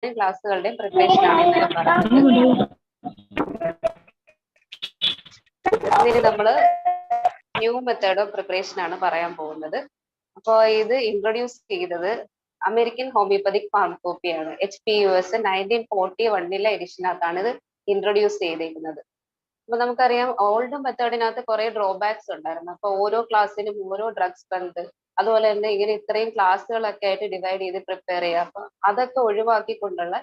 ക്ലാസ്സുകളുടെയും preparation ആണ് ഇന്ന് ഞാൻ പറയുന്നത്. ഇതിന് നമ്മള് ന്യൂ മെത്തേഡ് ഓഫ് പ്രിപ്പറേഷൻ ആണ് പറയാൻ പോകുന്നത്. അപ്പോൾ ഇത് ഇൻട്രൊഡ്യൂസ് ചെയ്തത് അമേരിക്കൻ ഹോമിയോപ്പതിക് ഫാർമക്കോപ്പിയാണ്. HPUS 1941 എഡിഷനകത്താണ് ഇത് ഇൻട്രൊഡ്യൂസ് ചെയ്തേക്കുന്നത്. അപ്പൊ നമുക്കറിയാം ഓൾഡ് മെത്തേഡിനകത്ത് കുറെ ഡ്രോബാക്സ് ഉണ്ടായിരുന്നു. അപ്പൊ ഓരോ ക്ലാസ്സിനും ഓരോ ഡ്രഗ് സ്ട്രെങ്ത്, അതുപോലെ തന്നെ ഇങ്ങനെ ഇത്രയും ക്ലാസ്സുകളൊക്കെ ആയിട്ട് ഡിവൈഡ് ചെയ്ത് പ്രിപ്പയർ ചെയ്യുക. അപ്പൊ അതൊക്കെ ഒഴിവാക്കിക്കൊണ്ടുള്ള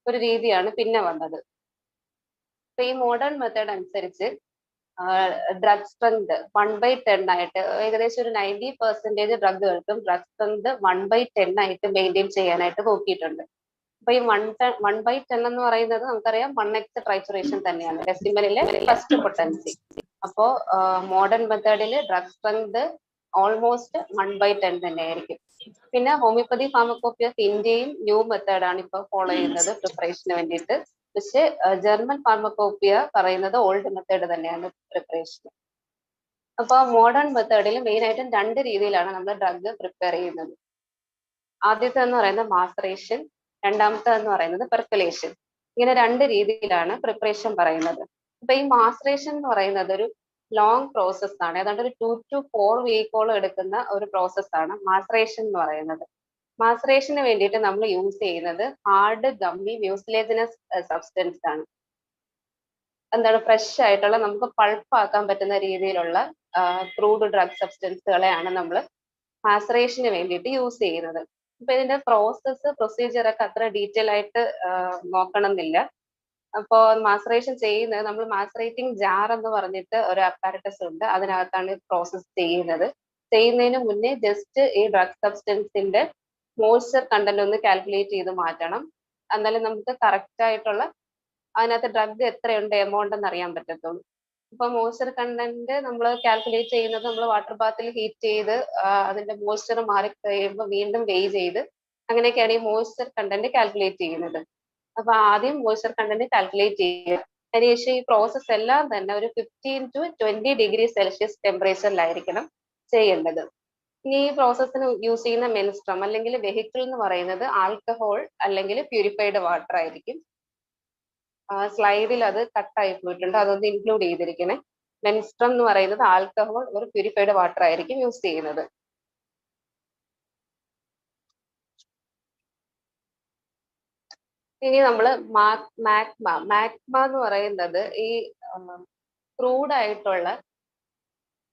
ഒരു രീതിയാണ് പിന്നെ വന്നത്. അപ്പൊ ഈ മോഡേൺ മെത്തേഡ് അനുസരിച്ച് ഡ്രഗ് സ്ട്രെങ്ത് 1/10 ആയിട്ട് ഏകദേശം ഒരു 90% ഡ്രഗുകൾക്കും ഡ്രഗ് സ്ട്രെങ്ത് 1/10 ആയിട്ട് മെയിൻറ്റെയിൻ ചെയ്യാനായിട്ട് നോക്കിയിട്ടുണ്ട്. അപ്പൊ ഈ 1/10 എന്ന് പറയുന്നത് നമുക്കറിയാം 1x ട്രൈച്ചുറേഷൻ തന്നെയാണ് ഡെസിമലിലെ ഫസ്റ്റ് പൊട്ടൻസി. അപ്പോ മോഡേൺ മെത്തേഡിൽ ഡ്രഗ് സ്ട്രെങ്ത് ഓൾമോസ്റ്റ് 1/10 തന്നെയായിരിക്കും. പിന്നെ ഹോമിയോപ്പതി ഫാർമക്കോപ്പി ഓഫ് ഇന്ത്യയും ന്യൂ മെത്തേഡാണ് ഇപ്പൊ ഫോളോ ചെയ്യുന്നത് പ്രിപ്പറേഷന് വേണ്ടിയിട്ട്. പക്ഷെ ജർമ്മൻ ഫാർമക്കോപ്പിയ പറയുന്നത് ഓൾഡ് മെത്തേഡ് തന്നെയാണ് പ്രിപ്പറേഷൻ. അപ്പൊ മോഡേൺ മെത്തേഡിൽ മെയിൻ ആയിട്ടും രണ്ട് രീതിയിലാണ് നമ്മൾ ഡ്രഗ് പ്രിപ്പയർ ചെയ്യുന്നത്. ആദ്യത്തെ എന്ന് പറയുന്നത് മാസറേഷൻ, രണ്ടാമത്തെ എന്ന് പറയുന്നത് പെർക്കലേഷൻ. ഇങ്ങനെ രണ്ട് രീതിയിലാണ് പ്രിപ്പറേഷൻ പറയുന്നത്. അപ്പൊ ഈ മാസറേഷൻ എന്ന് പറയുന്നത് ഒരു ലോങ് പ്രോസസ് ആണ്. ഏതാണ്ട് ഒരു 2 to 4 വീക്കോളം എടുക്കുന്ന ഒരു പ്രോസസ് ആണ് മാസറേഷൻ എന്ന് പറയുന്നത്. മാസറേഷന് വേണ്ടിയിട്ട് നമ്മൾ യൂസ് ചെയ്യുന്നത് ഹാർഡ് ഗമ്മി മ്യൂസിലേജിനസ് സബ്സ്റ്റൻസ് ആണ്. എന്താണ് ഫ്രഷ് ആയിട്ടുള്ള നമുക്ക് പൾപ്പാക്കാൻ പറ്റുന്ന രീതിയിലുള്ള ക്രൂഡ് ഡ്രഗ് സബ്സ്റ്റൻസുകളെയാണ് നമ്മൾ മാസറേഷന് വേണ്ടിയിട്ട് യൂസ് ചെയ്യുന്നത്. അപ്പൊ ഇതിന്റെ പ്രൊസീജിയർ ഒക്കെ അത്ര ഡീറ്റെയിൽ ആയിട്ട് നോക്കണമെന്നില്ല. അപ്പോൾ മാസറേഷൻ ചെയ്യുന്നത് നമ്മൾ മാസറേറ്റിംഗ് ജാർ എന്ന് പറഞ്ഞിട്ട് ഒരു അപ്പാരറ്റസ് ഉണ്ട്, അതിനകത്താണ് പ്രോസസ് ചെയ്യുന്നതിന് മുന്നേ ജസ്റ്റ് ഈ ഡ്രഗ് സബ്സ്റ്റൻസിന്റെ മോയ്സ്ചർ കണ്ടന്റ് ഒന്ന് കാൽക്കുലേറ്റ് ചെയ്ത് മാറ്റണം. എന്നാലും നമുക്ക് കറക്റ്റ് ആയിട്ടുള്ള അതിനകത്ത് ഡ്രഗ് എത്രയുണ്ട് എമൗണ്ട് എന്ന് അറിയാൻ പറ്റത്തുള്ളൂ. ഇപ്പൊ മോയ്സ്ചർ കണ്ടന്റ് നമ്മൾ കാൽക്കുലേറ്റ് ചെയ്യുന്നത് നമ്മൾ വാട്ടർ ബാത്തിൽ ഹീറ്റ് ചെയ്ത് അതിന്റെ മോയ്സ്ചർ മാറി കഴിയുമ്പോൾ വീണ്ടും വെയ് ചെയ്ത് അങ്ങനെയൊക്കെയാണ് ഈ മോയ്സ്ചർ കണ്ടന്റ് കാൽക്കുലേറ്റ് ചെയ്യുന്നത്. അപ്പൊ ആദ്യം മോയ്സ്ചർ കണ്ടന്റ് കാൽക്കുലേറ്റ് ചെയ്യുക. അതിനുശേഷം ഈ പ്രോസസ് എല്ലാം തന്നെ ഒരു 15 to 20 ഡിഗ്രി സെൽഷ്യസ് ടെമ്പറേച്ചറിലായിരിക്കണം ചെയ്യേണ്ടത്. ഇനി ഈ പ്രോസസ്സിന് യൂസ് ചെയ്യുന്ന മെൻസ്ട്രം അല്ലെങ്കിൽ വെഹിക്കിൾ എന്ന് പറയുന്നത് ആൽക്കഹോൾ അല്ലെങ്കിൽ പ്യൂരിഫൈഡ് വാട്ടർ ആയിരിക്കും. സ്ലൈഡിൽ അത് കട്ടായി പോയിട്ടുണ്ട്, അതൊന്ന് ഇൻക്ലൂഡ് ചെയ്തിരിക്കണേ. മെൻസ്ട്രം എന്ന് പറയുന്നത് ആൽക്കഹോൾ ഒരു പ്യൂരിഫൈഡ് വാട്ടർ ആയിരിക്കും യൂസ് ചെയ്യുന്നത്. ഇനി നമ്മൾ മാഗ്മ എന്ന് പറയുന്നത് ഈ ക്രൂഡ് ആയിട്ടുള്ള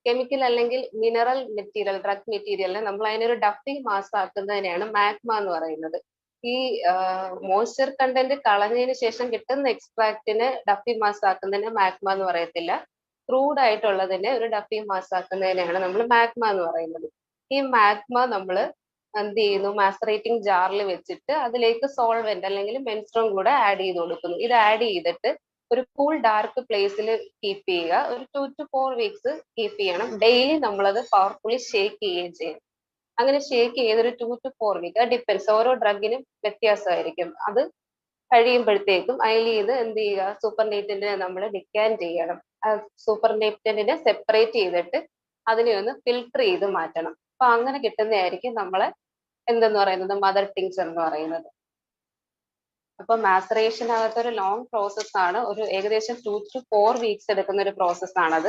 കെമിക്കൽ അല്ലെങ്കിൽ മിനറൽ മെറ്റീരിയൽ, ഡ്രഗ് മെറ്റീരിയലിനെ നമ്മൾ അതിനൊരു ഡഫിംഗ് മാസ് ആക്കുന്നതിനെയാണ് മാഗ്മ എന്ന് പറയുന്നത്. ഈ മോയ്സ്ചർ കണ്ടന്റ് കളഞ്ഞതിന് ശേഷം കിട്ടുന്ന എക്സ്ട്രാക്റ്റിന് ഡഫിംഗ് മാസ് ആക്കുന്നതിന് മാഗ്മ എന്ന് പറയത്തില്ല. ക്രൂഡ് ആയിട്ടുള്ളതിനെ ഒരു ഡഫിംഗ് മാസ് ആക്കുന്നതിനെയാണ് നമ്മൾ മാഗ്മ എന്ന് പറയുന്നത്. ഈ മാഗ്മ നമ്മൾ എന്ത് ചെയ്യുന്നു, മാസറേറ്റിംഗ് ജാറിൽ വെച്ചിട്ട് അതിലേക്ക് സോൾവെന്റ് അല്ലെങ്കിൽ മെൻസ്ട്രം കൂടെ ആഡ് ചെയ്ത് കൊടുക്കുന്നു. ഇത് ആഡ് ചെയ്തിട്ട് ഒരു കൂൾ ഡാർക്ക് പ്ലേസിൽ കീപ്പ് ചെയ്യുക. ഒരു 2 to 4 വീക്സ് കീപ്പ് ചെയ്യണം. ഡെയിലി നമ്മളത് പവർഫുള്ളി ഷേക്ക് ചെയ്യുകയും ചെയ്യും. അങ്ങനെ ഷേക്ക് ചെയ്തൊരു 2 to 4 വീക്ക്, അത് ഡിപ്പെൻസ്, ഓരോ ഡ്രഗിനും വ്യത്യാസമായിരിക്കും. അത് കഴിയുമ്പോഴത്തേക്കും അതിൽ ഇത് എന്ത് ചെയ്യുക, സൂപ്പർ നേറ്റന്റിനെ നമ്മൾ ഡിക്കാൻറ്റ് ചെയ്യണം. സൂപ്പർ നേറ്റന്റിനെ സെപ്പറേറ്റ് ചെയ്തിട്ട് അതിനെ ഒന്ന് ഫിൽട്ടർ ചെയ്ത് മാറ്റണം. അപ്പൊ അങ്ങനെ കിട്ടുന്നതായിരിക്കും നമ്മളെ എന്തെന്ന് പറയുന്നത് മദർ ടിങ്ചർ എന്ന് പറയുന്നത്. അപ്പൊ മാസറേഷനകത്ത് ഒരു ലോങ് പ്രോസസ് ആണ്, ഒരു ഏകദേശം 2 to 4 വീക്സ് എടുക്കുന്ന ഒരു പ്രോസസ് ആണത്.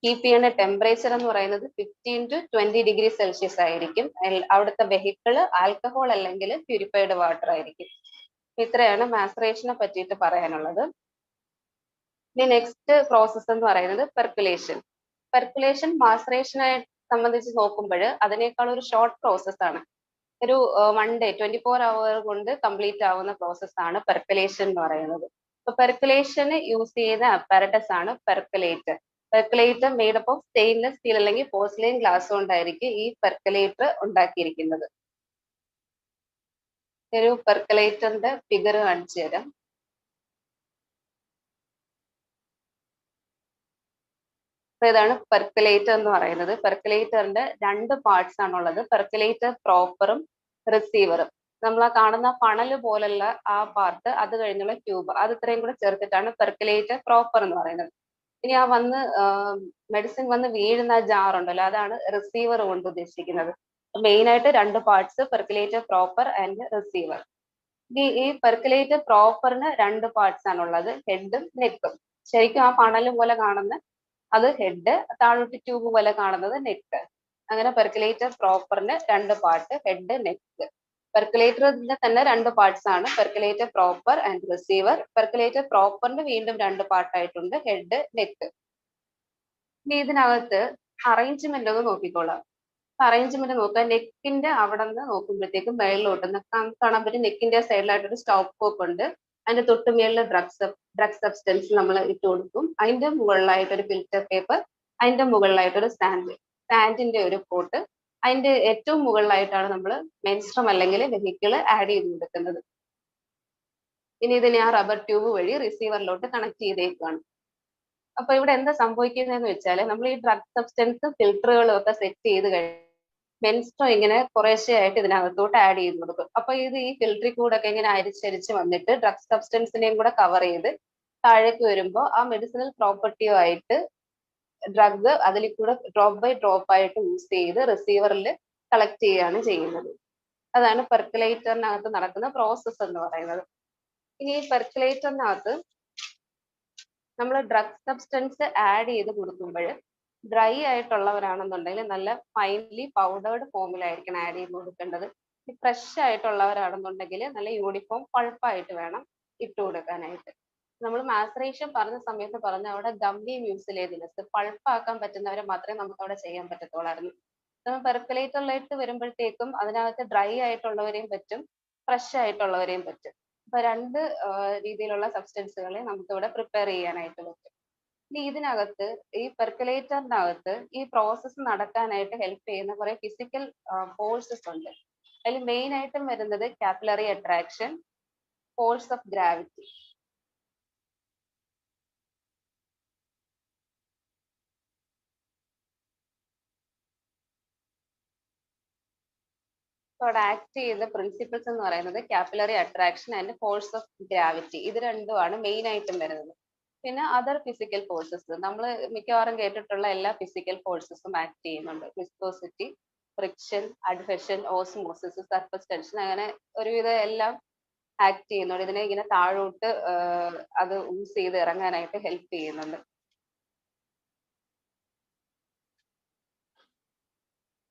കീപ്പ് ചെയ്യുന്ന ടെമ്പറേച്ചർ എന്ന് പറയുന്നത് 15 to 20 ഡിഗ്രി സെൽഷ്യസ് ആയിരിക്കും. അവിടുത്തെ വെഹിക്കിള് ആൽക്കഹോൾ അല്ലെങ്കിൽ പ്യൂരിഫൈഡ് വാട്ടർ ആയിരിക്കും. ഇത്രയാണ് മാസറേഷനെ പറ്റിയിട്ട് പറയാനുള്ളത്. ഇനി നെക്സ്റ്റ് പ്രോസസ് എന്ന് പറയുന്നത് പെർക്കുലേഷൻ. പെർക്കുലേഷൻ മാസറേഷനെ സംബന്ധിച്ച് നോക്കുമ്പോൾ അതിനേക്കാൾ ഒരു ഷോർട്ട് പ്രോസസ് ആണ്. ഒരു 1 day 24 hour കൊണ്ട് കംപ്ലീറ്റ് ആവുന്ന പ്രോസസ് ആണ് പെർക്കുലേഷൻ എന്ന് പറയുന്നത്. അപ്പൊ പെർക്കുലേഷന് യൂസ് ചെയ്യുന്ന അപ്പാരറ്റസ് ആണ് percolator. Percolator made up of stainless steel അല്ലെങ്കിൽ പോർസിലെയിൻ ഗ്ലാസ് കൊണ്ടായിരിക്കും ഈ പെർക്കുലേറ്റർ ഉണ്ടാക്കിയിരിക്കുന്നത്. ഒരു പെർക്കുലേറ്ററിന്റെ ഫിഗർ കാണിച്ചു തരാം. അപ്പൊ ഇതാണ് പെർക്കുലേറ്റർ എന്ന് പറയുന്നത്. പെർക്കുലേറ്ററിന്റെ രണ്ട് പാർട്സ് ആണുള്ളത്, പെർക്കുലേറ്റർ പ്രോപ്പറും റിസീവറും. നമ്മൾ ആ കാണുന്ന ഫണല് പോലുള്ള ആ പാർട്ട്, അത് കഴിഞ്ഞുള്ള ട്യൂബ്, അത് ഇത്രയും കൂടെ ചേർത്തിട്ടാണ് പെർക്കുലേറ്റർ പ്രോപ്പർ എന്ന് പറയുന്നത്. ഇനി ആ മെഡിസിൻ വന്ന് വീഴുന്ന ആ ജാർ ഉണ്ടല്ലോ, അതാണ് റിസീവർ കൊണ്ട് ഉദ്ദേശിക്കുന്നത്. മെയിൻ ആയിട്ട് രണ്ട് പാർട്സ്, പെർക്കുലേറ്റർ പ്രോപ്പർ ആൻഡ് റിസീവർ. ഈ പെർക്കുലേറ്റർ പ്രോപ്പറിന് 2 പാർട്സ് ആണുള്ളത്, ഹെഡും നെക്കും. ശരിക്കും ആ ഫണൽ പോലെ കാണുന്ന അത് ഹെഡ്, താഴോട്ട് ട്യൂബ് പോലെ കാണുന്നത് നെക്ക്. അങ്ങനെ പെർക്കുലേറ്റർ പ്രോപ്പറിന് 2 പാർട്ട്, ഹെഡ്, നെക്ക്. പെർക്കുലേറ്ററിന്റെ തന്നെ 2 പാർട്സ് ആണ്, പെർക്കുലേറ്റർ പ്രോപ്പർ ആൻഡ് റിസീവർ. പെർക്കുലേറ്റർ പ്രോപ്പറിന് വീണ്ടും 2 പാർട്ടായിട്ടുണ്ട്, ഹെഡ്, നെക്ക്. ഇനി ഇതിനകത്ത് അറേഞ്ച്മെന്റ് ഒന്ന് നോക്കിക്കോളാം. അറേഞ്ച്മെന്റ് നോക്കുക. നെക്കിന്റെ അവിടെ നിന്ന് നോക്കുമ്പോഴത്തേക്കും മേളിലോട്ട് കാണാൻ പറ്റും. നെക്കിന്റെ സൈഡിലായിട്ടൊരു സ്റ്റോപ്പ് കോക്ക് ഉണ്ട്. അതിന്റെ തൊട്ട് മേളിൽ ഡ്രഗ് സബ്സ്റ്റൻസ് നമ്മൾ ഇട്ട് കൊടുക്കും. അതിന്റെ മുകളിലായിട്ട് ഒരു ഫിൽറ്റർ പേപ്പർ, അതിന്റെ മുകളിലായിട്ടൊരു സ്റ്റാൻഡിന്റെ ഒരു പോട്ട്, അതിന്റെ ഏറ്റവും മുകളിലായിട്ടാണ് നമ്മൾ മെൻസ്ട്രം അല്ലെങ്കിൽ വെഹിക്കിള് ആഡ് ചെയ്ത് കൊടുക്കുന്നത്. ഇനി ഇതിനെ ആ റബ്ബർ ട്യൂബ് വഴി റിസീവറിലോട്ട് കണക്ട് ചെയ്തേക്കാണ്. അപ്പൊ ഇവിടെ എന്താ സംഭവിക്കുന്നതെന്ന് വെച്ചാൽ, നമ്മൾ ഈ ഡ്രഗ് സബ്സ്റ്റൻസ് ഫിൽറ്ററുകളും ഒക്കെ സെറ്റ് ചെയ്ത് കഴിഞ്ഞാൽ മെൻസ്ട്രം ഇങ്ങനെ കുറേശ്ശെയായിട്ട് ഇതിനകത്തോട്ട് ആഡ് ചെയ്ത് കൊടുക്കും. അപ്പൊ ഇത് ഈ ഫിൽറ്ററിൽ കൂടെ ഒക്കെ ഇങ്ങനെ അരിച്ചരിച്ച് വന്നിട്ട് ഡ്രഗ് സബ്സ്റ്റൻസിനെയും കൂടെ കവർ ചെയ്ത് താഴേക്ക് വരുമ്പോൾ ആ മെഡിസിനൽ പ്രോപ്പർട്ടിയുമായിട്ട് ഡ്രഗ് അതിൽ കൂടെ ഡ്രോപ്പ് ബൈ ഡ്രോപ്പ് ആയിട്ട് യൂസ് ചെയ്ത് റിസീവറിൽ കളക്ട് ചെയ്യുകയാണ് ചെയ്യുന്നത്. അതാണ് പെർക്കുലേറ്ററിനകത്ത് നടക്കുന്ന പ്രോസസ്സ് എന്ന് പറയുന്നത്. ഇനി ഈ പെർക്കുലേറ്ററിനകത്ത് നമ്മൾ ഡ്രഗ് സബ്സ്റ്റൻസ് ആഡ് ചെയ്ത് കൊടുക്കുമ്പോൾ ഡ്രൈ ആയിട്ടുള്ളവരാണെന്നുണ്ടെങ്കിൽ നല്ല ഫൈൻലി പൗഡേർഡ് ഫോമിലായിരിക്കണം ആഡ് ചെയ്ത് കൊടുക്കേണ്ടത്. ഫ്രഷ് ആയിട്ടുള്ളവരാണെന്നുണ്ടെങ്കിൽ നല്ല യൂണിഫോം പൾപ്പായിട്ട് വേണം ഇട്ട് കൊടുക്കാനായിട്ട്. നമ്മൾ മാസറേഷൻ പറഞ്ഞ സമയത്ത് പറഞ്ഞ അവിടെ ഗമ്മി മ്യൂസിലേതിനസ് പൾപ്പാക്കാൻ പറ്റുന്നവരെ മാത്രമേ നമുക്ക് അവിടെ ചെയ്യാൻ പറ്റത്തുള്ളായിരുന്നു. പെർക്കുലേറ്ററിലേക്ക് വരുമ്പോഴത്തേക്കും അതിനകത്ത് ഡ്രൈ ആയിട്ടുള്ളവരെയും പറ്റും, ഫ്രഷ് ആയിട്ടുള്ളവരെയും പറ്റും. അപ്പൊ 2 രീതിയിലുള്ള സബ്സ്റ്റൻസുകളെ നമുക്ക് ഇവിടെ പ്രിപ്പയർ ചെയ്യാനായിട്ട് പറ്റും. ഇനി ഇതിനകത്ത് ഈ പെർക്കുലേറ്ററിനകത്ത് ഈ പ്രോസസ്സ് നടക്കാനായിട്ട് ഹെൽപ്പ് ചെയ്യുന്ന കുറെ ഫിസിക്കൽ ഫോഴ്സസ് ഉണ്ട്. അതിൽ മെയിൻ ആയിട്ടും വരുന്നത് capillary attraction, force of gravity. അവിടെ ആക്ട് ചെയ്യുന്ന പ്രിൻസിപ്പിൾസ് എന്ന് പറയുന്നത് capillary attraction and force of gravity. ഇത് രണ്ടുമാണ് മെയിൻ ആയിട്ടും വരുന്നത്. പിന്നെ അതർ ഫിസിക്കൽ ഫോഴ്സസ്, നമ്മൾ മിക്കവാറും കേട്ടിട്ടുള്ള എല്ലാ ഫിസിക്കൽ ഫോഴ്സസും ആക്ട് ചെയ്യുന്നുണ്ട്. Viscosity, friction, adhesion, osmosis, surface tension, അങ്ങനെ ഒരുവിധം എല്ലാം ആക്ട് ചെയ്യുന്നുണ്ട്. ഇതിനെ ഇങ്ങനെ താഴോട്ട് അത് യൂസ് ചെയ്ത് ഇറങ്ങാനായിട്ട് ഹെൽപ്പ് ചെയ്യുന്നുണ്ട്.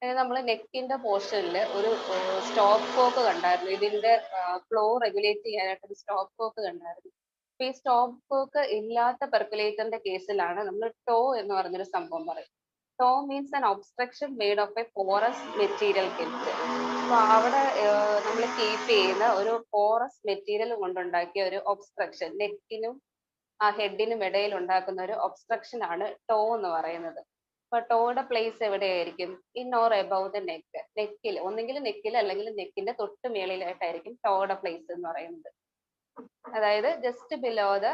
നമ്മൾ നെക്കിന്റെ പോർഷനിൽ ഒരു സ്റ്റോപ്പ് കോക്ക് കണ്ടായിരുന്നു. ഇതിന്റെ ഫ്ലോ റെഗുലേറ്റ് ചെയ്യാനായിട്ട് ഒരു സ്റ്റോപ്പ് കോക്ക് കണ്ടായിരുന്നു. അപ്പൊ ഈ സ്റ്റോപ്പ് കോക്ക് ഇല്ലാത്ത പെർക്കുലേറ്ററിന്റെ കേസിലാണ് നമ്മൾ ടോ എന്ന് പറഞ്ഞൊരു സംഭവം പറയും. Tow means an obstruction made of a porous material കെറ്റ്. അപ്പൊ അവിടെ നമ്മൾ കീപ്പ് ചെയ്യുന്ന ഒരു പോറസ് മെറ്റീരിയൽ കൊണ്ടുണ്ടാക്കിയ ഒരു ഒബ്സ്ട്രക്ഷൻ, നെക്കിനും ആ ഹെഡിനും ഇടയിൽ ഉണ്ടാക്കുന്ന ഒരു ഒബ്സ്ട്രക്ഷൻ ആണ് ടോ എന്ന് പറയുന്നത്. അപ്പൊ ടോയുടെ പ്ലേസ് എവിടെയായിരിക്കും? In or above the neck. നെക്കിൽ, ഒന്നെങ്കിൽ നെക്കിൽ അല്ലെങ്കിൽ നെക്കിന്റെ തൊട്ട് മേളിലായിട്ടായിരിക്കും ടോയുടെ പ്ലേസ് എന്ന് പറയുന്നത്. അതായത് just below the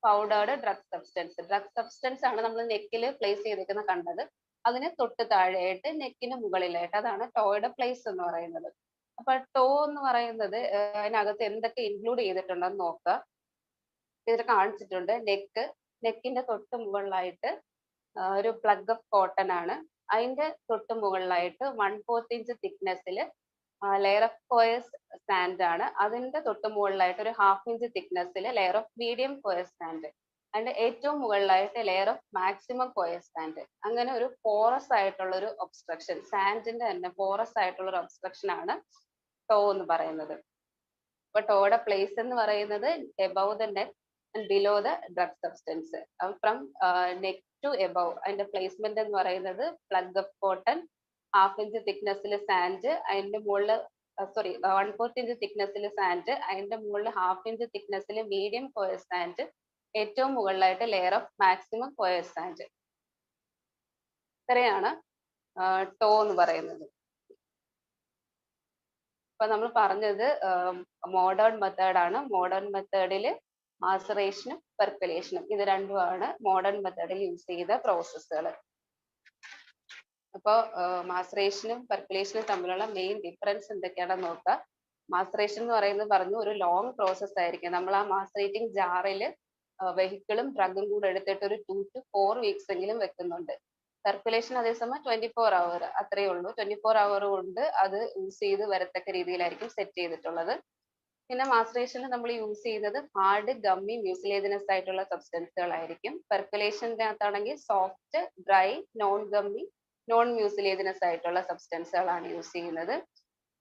powdered drug substance. Drug substance ആണ് നമ്മൾ നെക്കിൽ പ്ലേസ് ചെയ്തിരിക്കുന്ന കണ്ടത്. അതിന് തൊട്ട് താഴെയായിട്ട് നെക്കിന് മുകളിലായിട്ട്, അതാണ് ടോയുടെ പ്ലേസ് എന്ന് പറയുന്നത്. അപ്പൊ ടോ എന്ന് പറയുന്നത് അതിനകത്ത് എന്തൊക്കെ ഇൻക്ലൂഡ് ചെയ്തിട്ടുണ്ടെന്ന് നോക്കുക. ഇതിൽ കാണിച്ചിട്ടുണ്ട് നെക്കിന്റെ തൊട്ട് മുകളിലായിട്ട് ഒരു പ്ലഗ് ഓഫ് കോട്ടൺ ആണ്. അതിന്റെ തൊട്ട് മുകളിലായിട്ട് 1/4 ഇഞ്ച് തിക്നെസ്സിൽ ലെയർ ഓഫ് കോയസ് സാൻഡ് ആണ്. അതിന്റെ തൊട്ട് മുകളിലായിട്ട് ഒരു 1/2 ഇഞ്ച് തിക്നെസ്സിൽ layer of medium coarse sand. അതിന്റെ ഏറ്റവും മുകളിലായിട്ട് layer of maximum coarse sand. അങ്ങനെ ഒരു പോറസ് ആയിട്ടുള്ള ഒരു ഒബ്സ്ട്രക്ഷൻ, സാൻഡിന്റെ തന്നെ പോറസ് ആയിട്ടുള്ള ഒരു ഒബ്സ്ട്രക്ഷൻ ആണ് ടോ എന്ന് പറയുന്നത്. അപ്പൊ ടോയുടെ പ്ലേസ് എന്ന് പറയുന്നത് above the neck and below the drug substance. From neck to above അതിന്റെ പ്ലേസ്മെന്റ് എന്ന് പറയുന്നത് പ്ലഗ് ഓഫ് കോട്ടൺ, 1/2 ഇഞ്ച് തിക്നെസ്സിൽ സാൻഡ്, അതിന്റെ മുകളിൽ 1/4 ഇഞ്ച് തിക്നെസ്സിൽ സാൻഡ്, അതിന്റെ മുകളിൽ 1/2 ഇഞ്ച് തിക്നെസ്സിൽ മീഡിയം കോയസ് സാൻഡ്, ഏറ്റവും മുകളിലായിട്ട് layer of maximum coarse sand. ഇത്രയാണ് ടോ എന്ന് പറയുന്നത്. ഇപ്പൊ നമ്മൾ പറഞ്ഞത് മോഡേൺ മെത്തേഡാണ്. മോഡേൺ മെത്തേഡിൽ മാസറേഷനും പെർക്കുലേഷനും ഇത് രണ്ടുമാണ് മോഡേൺ മെത്തേഡിൽ യൂസ് ചെയ്ത പ്രോസസ്സുകൾ. അപ്പോൾ മാസറേഷനും പെർക്കുലേഷനും തമ്മിലുള്ള മെയിൻ ഡിഫറൻസ് എന്തൊക്കെയാണെന്ന് നോക്കുക. മാസറേഷൻ എന്ന് പറയുന്നത് പറഞ്ഞു ഒരു ലോങ് പ്രോസസ് ആയിരിക്കും. നമ്മൾ ആ മാസറേറ്റിംഗ് ജാറിൽ വെഹിക്കിളും ഡ്രഗും കൂടെ എടുത്തിട്ട് ഒരു 2 to 4 weeks എങ്കിലും വെക്കുന്നുണ്ട്. സർക്കുലേഷൻ അതേസമയം 24 hour അത്രയേ ഉള്ളൂ. 24 hour കൊണ്ട് അത് യൂസ് ചെയ്ത് വരത്തക്ക രീതിയിലായിരിക്കും സെറ്റ് ചെയ്തിട്ടുള്ളത്. പിന്നെ മാസ്ട്രേഷനിൽ നമ്മൾ യൂസ് ചെയ്യുന്നത് ഹാർഡ്, ഗമ്മി, മ്യൂസിലേജിനസ് ആയിട്ടുള്ള സബ്സ്റ്റൻസുകളായിരിക്കും. പെർക്കുലേഷനകത്താണെങ്കിൽ soft, dry, non gummy, non mucilaginous ആയിട്ടുള്ള സബ്സ്റ്റൻസുകളാണ് യൂസ് ചെയ്യുന്നത്.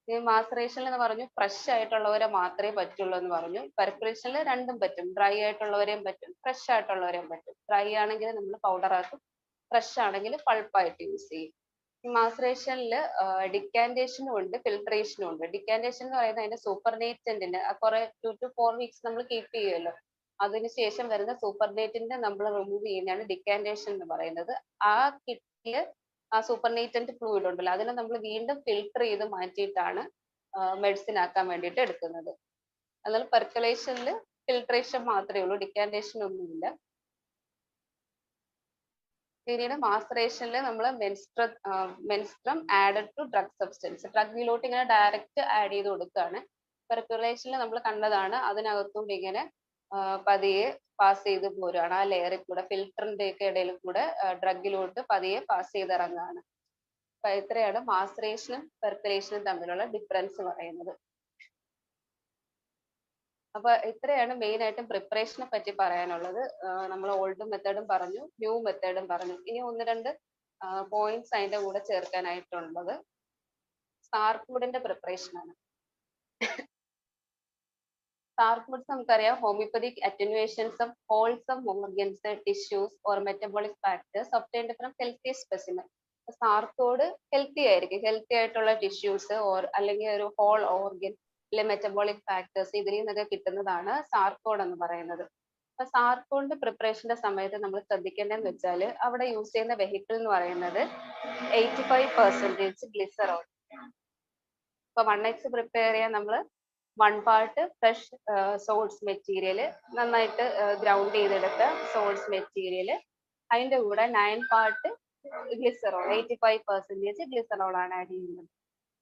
ഈ മാസറേഷനിൽ എന്ന് പറഞ്ഞു ഫ്രഷ് ആയിട്ടുള്ളവരെ മാത്രമേ പറ്റുള്ളൂ എന്ന് പറഞ്ഞു. പെർക്കുലേഷനിൽ രണ്ടും പറ്റും, ഡ്രൈ ആയിട്ടുള്ളവരെയും പറ്റും, ഫ്രഷ് ആയിട്ടുള്ളവരെയും പറ്റും. ഡ്രൈ ആണെങ്കിൽ നമ്മൾ പൗഡർ ആക്കും, ഫ്രഷ് ആണെങ്കിൽ പൾപ്പായിട്ട് യൂസ് ചെയ്യും. മാസറേഷനിൽ ഡിക്കാൻറ്റേഷനും ഉണ്ട്, ഫിൽട്രേഷനും ഉണ്ട്. ഡിക്കാൻറ്റേഷൻ എന്ന് പറയുന്നത് അതിന്റെ സൂപ്പർനേറ്റന്റിന് കുറെ 2 to 4 weeks നമ്മൾ കീപ്പ് ചെയ്യുമല്ലോ, അതിനുശേഷം വരുന്ന സൂപ്പർനേറ്റന്റ് നമ്മൾ റിമൂവ് ചെയ്യുന്നതാണ് ഡിക്കാൻറ്റേഷൻ എന്ന് പറയുന്നത്. ആ കിറ്റില് ആ സൂപ്പർനേറ്റന്റ് ഫ്ലൂയിഡ് ഉണ്ടല്ലോ, അതിനെ നമ്മൾ വീണ്ടും ഫിൽട്ടർ ചെയ്ത് മാറ്റിയിട്ടാണ് മെഡിസിൻ ആക്കാൻ വേണ്ടിയിട്ട് എടുക്കുന്നത്. എന്നാൽ പെർക്കുലേഷനിൽ ഫിൽട്രേഷൻ മാത്രമേ ഉള്ളൂ, ഡിക്കാൻറ്റേഷൻ ഒന്നുമില്ല. പിന്നീട് മാസറേഷനിൽ നമ്മൾ മെൻസ്ട്രം ആഡഡ് ടു ഡ്രഗ് സബ്സ്റ്റൻസ്, ഡ്രഗിലോട്ട് ഇങ്ങനെ ഡയറക്റ്റ് ആഡ് ചെയ്ത് കൊടുക്കുകയാണ്. പെർക്കുലേഷനിൽ നമ്മൾ കണ്ടതാണ്, അതിനകത്തൂടെ ഇങ്ങനെ പതിയെ പാസ് ചെയ്ത് പോരുകയാണ്. ആ ലെയറിൽ കൂടെ ഫിൽറ്ററിന്റെ ഒക്കെ ഇടയിൽ കൂടെ ഡ്രഗിലോട്ട് പതിയെ പാസ് ചെയ്ത് ഇറങ്ങുകയാണ്. അപ്പൊ ഇത്രയാണ് മാസറേഷനും പെർക്കുലേഷനും തമ്മിലുള്ള ഡിഫറൻസ് പറയുന്നത്. അപ്പൊ ഇത്രയാണ് മെയിൻ ആയിട്ടും പ്രിപ്പറേഷനെ പറ്റി പറയാനുള്ളത്. നമ്മൾ ഓൾഡ് മെത്തേഡും പറഞ്ഞു, ന്യൂ മെത്തേഡും പറഞ്ഞു. ഇനി ഒന്ന് രണ്ട് പോയിന്റ്സ് അതിന്റെ കൂടെ ചേർക്കാനായിട്ടുള്ളത് സാർക്കൂഡിന്റെ പ്രിപ്പറേഷൻ ആണ്. സാർക്കൂഡ്സ് നമുക്കറിയാം, homoeopathic attenuations of wholesome organs, tissues or metabolic factors obtained from healthy specimen. Sarcode healthy ആയിരിക്കും, ഹെൽത്തി ആയിട്ടുള്ള ടിഷ്യൂസ് ഓർ അല്ലെങ്കിൽ ഒരു ഹോൾ ഓർഗൻ അല്ലെ മെറ്റബോളിക് ഫാക്ടേഴ്സ് ഇതിൽ നിന്നൊക്കെ കിട്ടുന്നതാണ് സാർക്കോഡ് എന്ന് പറയുന്നത്. അപ്പൊ സാർക്കോഡിന്റെ പ്രിപ്പറേഷന്റെ സമയത്ത് നമ്മൾ ശ്രദ്ധിക്കേണ്ടതെന്ന് വെച്ചാൽ അവിടെ യൂസ് ചെയ്യുന്ന വെഹിക്കിൾ എന്ന് പറയുന്നത് 85% ഗ്ലിസറോൾ. ഇപ്പൊ 1x പ്രിപ്പയർ ചെയ്യാൻ നമ്മൾ 1 part ഫ്രഷ് സോഴ്സ് മെറ്റീരിയൽ നന്നായിട്ട് ഗ്രൗണ്ട് ചെയ്തെടുത്ത സോഴ്സ് മെറ്റീരിയൽ, അതിന്റെ കൂടെ 9 part ഗ്ലിസറോൾ, 85% ഗ്ലിസറോൾ ആണ് ആഡ് ചെയ്യുന്നത്.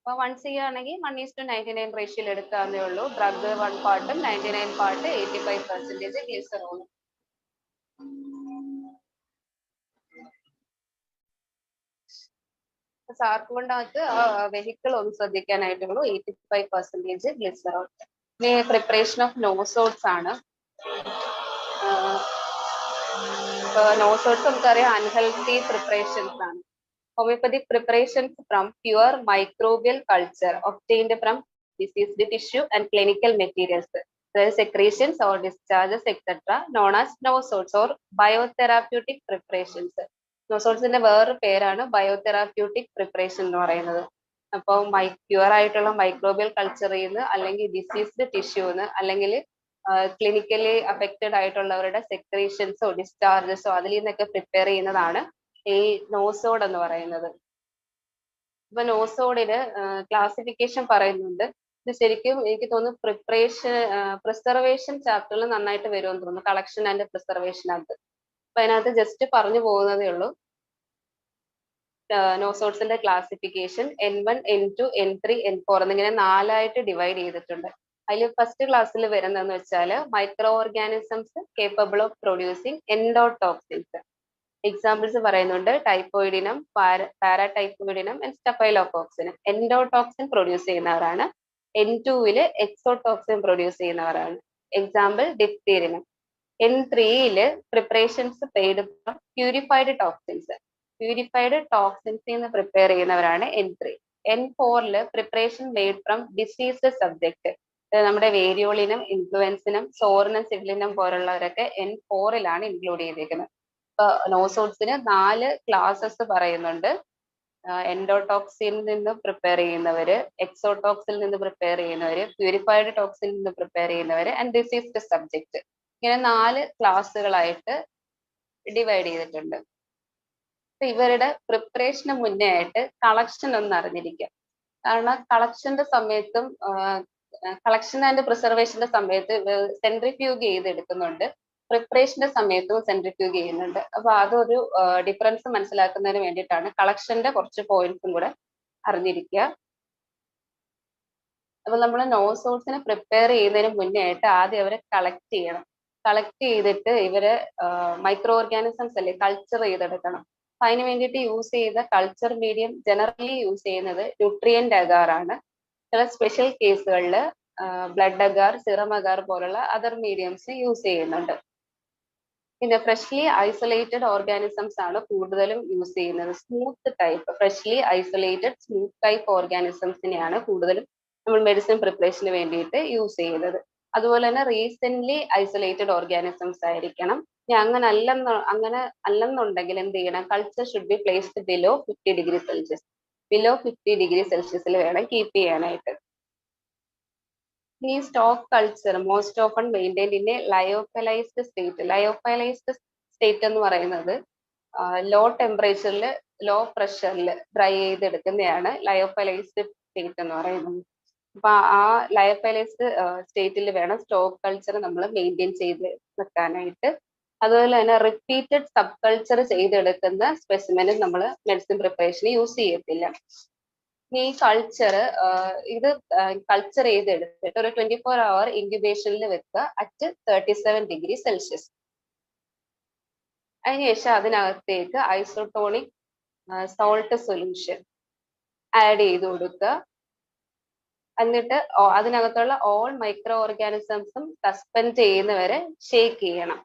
അപ്പൊ 1 ചെയ്യുകയാണെങ്കിൽ 1:99 റേഷ്യോയിൽ എടുക്കാവുന്നേ ഉള്ളൂ. Drug 1 part, 99 part, 85% glycerol. സാർക്കോഡിനകത്ത് വെഹിക്കിൾ ഒന്ന് ശ്രദ്ധിക്കാനായിട്ടുള്ളൂ, 85% ഗ്ലിസറോൾ. ഇനി പ്രിപ്പറേഷൻ ഓഫ് നോസോഡ്സ് ആണ്. നോസോഡ്സ് നമുക്കറിയാം അൺഹെൽത്തി പ്രിപ്പറേഷൻസ് ആണ്. Homeopathic preparations from pure microbial culture obtained from diseased tissue and clinical materials, secretions or discharges, etc., known as nosodes or biotherapeutic preparations. നോസോഡ്സിന്റെ വേറൊരു പേരാണ് ബയോതെറാപ്യൂട്ടിക് preparation എന്ന് പറയുന്നത്. അപ്പോൾ pure ആയിട്ടുള്ള microbial കൾച്ചറിൽ നിന്ന് അല്ലെങ്കിൽ ഡിസീസ്ഡ് ടിഷ്യൂന്ന് അല്ലെങ്കിൽ ക്ലിനിക്കലി അഫക്റ്റഡ് ആയിട്ടുള്ളവരുടെ സെക്രീഷൻസോ ഡിസ്ചാർജസോ അതിൽ നിന്നൊക്കെ പ്രിപ്പയർ ചെയ്യുന്നതാണ് ഈ നോസോഡ് എന്ന് പറയുന്നത്. ഇപ്പൊ നോസോഡിന് ക്ലാസിഫിക്കേഷൻ പറയുന്നുണ്ട്. ഇത് ശരിക്കും എനിക്ക് തോന്നുന്നു പ്രിസർവേഷൻ ചാപ്റ്ററിൽ നന്നായിട്ട് വരുമെന്ന് തോന്നുന്നു, കളക്ഷൻ ആൻഡ് പ്രിസർവേഷനകത്ത്. അപ്പൊ അതിനകത്ത് ജസ്റ്റ് പറഞ്ഞു പോകുന്നതേ ഉള്ളൂ. നോസോഡ്സിന്റെ classification N1, N2, N3, N4 എന്നിങ്ങനെ 4ആയിട്ട് ഡിവൈഡ് ചെയ്തിട്ടുണ്ട്. അതിൽ ഫസ്റ്റ് ക്ലാസ്സിൽ വരുന്നതെന്ന് വെച്ചാൽ micro organisms capable of producing endotoxins. Examples പറയുന്നുണ്ട്, ടൈപ്പോയിഡിനം, പാരാടൈപ്പോയിഡിനം ആൻഡ് സ്റ്റഫൈലോകോക്സിനും. എൻഡോടോക്സിൻ പ്രൊഡ്യൂസ് ചെയ്യുന്നവരാണ്. N2 എക്സോടോക്സിൻ പ്രൊഡ്യൂസ് ചെയ്യുന്നവരാണ്. Example diphtherinum. N3 preparations paid from purified toxins. Purified ടോക്സിൻസിൽ നിന്ന് പ്രിപ്പയർ ചെയ്യുന്നവരാണ് N3. N4 preparation made from diseased subject. നമ്മുടെ വേരിയോളിനും ഇൻഫ്ലുവൻസിനും സോറിനും സിവിലിനും പോലുള്ളവരൊക്കെ N4 include ചെയ്തിരിക്കുന്നത്. ഇപ്പൊ നോസോഡ്സിന് 4 ക്ലാസസ് പറയുന്നുണ്ട്. എൻഡോടോക്സിനിൽ നിന്ന് പ്രിപ്പയർ ചെയ്യുന്നവര്, എക്സോടോക്സിൽ നിന്ന് പ്രിപ്പയർ ചെയ്യുന്നവര്, പ്യൂരിഫൈഡ് ടോക്സിൽ നിന്ന് പ്രിപ്പയർ ചെയ്യുന്നവര് ആൻഡ് ഡിസീസ്ഡ് സബ്ജക്ട്. ഇങ്ങനെ 4 ക്ലാസ്സുകളായിട്ട് ഡിവൈഡ് ചെയ്തിട്ടുണ്ട്. അപ്പൊ ഇവരുടെ പ്രിപ്പറേഷന് മുന്നേ ആയിട്ട് കളക്ഷൻ ഒന്ന് അറിഞ്ഞിരിക്കുക. കാരണം കളക്ഷന്റെ സമയത്തും കളക്ഷൻ ആൻഡ് പ്രിസർവേഷന്റെ സമയത്ത് സെൻട്രിഫ്യൂഗ് ചെയ്തെടുക്കുന്നുണ്ട്, പ്രിപ്പറേഷന്റെ സമയത്തും സെൻട്രിഫ്യൂഗ് ചെയ്യുന്നുണ്ട്. അപ്പൊ അതൊരു ഡിഫറൻസ് മനസ്സിലാക്കുന്നതിന് വേണ്ടിയിട്ടാണ് കളക്ഷന്റെ കുറച്ച് പോയിന്റ്സും കൂടെ അറിഞ്ഞിരിക്കുക. അപ്പൊ നമ്മൾ നോസോഡ്സിനെ പ്രിപ്പയർ ചെയ്യുന്നതിന് മുന്നേ ആയിട്ട് ആദ്യം അവരെ കളക്ട് ചെയ്യണം. കളക്ട് ചെയ്തിട്ട് ഇവരെ മൈക്രോ ഓർഗാനിസംസ് അല്ലെ കൾച്ചർ ചെയ്തെടുക്കണം. അപ്പൊ അതിന് വേണ്ടിയിട്ട് യൂസ് ചെയ്ത കൾച്ചർ മീഡിയം ജനറലി യൂസ് ചെയ്യുന്നത് ന്യൂട്രിയന്റ് അഗാർ ആണ്. ചില സ്പെഷ്യൽ കേസുകളിൽ ബ്ലഡ് അഗാർ, സിറം അഗാർ പോലുള്ള അതർ മീഡിയംസ് യൂസ് ചെയ്യുന്നുണ്ട്. പിന്നെ ഫ്രഷ്ലി ഐസൊലേറ്റഡ് ഓർഗാനിസംസ് ആണ് കൂടുതലും യൂസ് ചെയ്യുന്നത്. Smooth type, freshly isolated smooth type ഓർഗാനിസംസിനെയാണ് കൂടുതലും നമ്മൾ മെഡിസിൻ പ്രിപ്പറേഷന് വേണ്ടിയിട്ട് യൂസ് ചെയ്യുന്നത്. അതുപോലെ തന്നെ റീസെന്റ് ഐസൊലേറ്റഡ് ഓർഗാനിസംസ് ആയിരിക്കണം. ഇനി അങ്ങനെ അല്ലെന്നുണ്ടെങ്കിൽ എന്ത് ചെയ്യണം? Culture should be placed below 50°C. Below 50°C വേണം കീപ്പ് ചെയ്യാനായിട്ട്. ഈ stock culture most often maintained in a lyophilised state. Lyophilised state എന്ന് പറയുന്നത് ലോ ടെമ്പറേച്ചറിൽ, ലോ പ്രഷറിൽ ഡ്രൈ ചെയ്തെടുക്കുന്നതാണ് ലയോഫിലൈസ്ഡ് സ്റ്റേറ്റ് എന്ന് പറയുന്നത്. അപ്പൊ ആ ലയോഫിലൈസ്ഡ് സ്റ്റേറ്റിൽ വേണം സ്റ്റോക്ക് കൾച്ചർ നമ്മൾ മെയിൻറ്റെയിൻ ചെയ്ത് വെക്കാനായിട്ട്. അതുപോലെ തന്നെ റിപ്പീറ്റഡ് സബ് കൾച്ചർ ചെയ്തെടുക്കുന്ന സ്പെസിമെനും നമ്മൾ മെഡിസിൻ പ്രിപ്പറേഷന് യൂസ് ചെയ്യത്തില്ല. ഈ കൾച്ചർ ഇത് കൾച്ചർ ചെയ്തെടുത്തിട്ട് ഒരു 24 hour ഇൻക്യുബേഷനിൽ വെക്കുക അറ്റ് 37°C. അതിനുശേഷം അതിനകത്തേക്ക് ഐസോട്ടോണിക് സോൾട്ട് സൊല്യൂഷൻ ആഡ് ചെയ്ത് കൊടുക്കുക. എന്നിട്ട് അതിനകത്തുള്ള ഓൾ മൈക്രോ ഓർഗാനിസംസും സസ്പെൻഡ് ചെയ്യുന്നവരെ ഷേക്ക് ചെയ്യണം.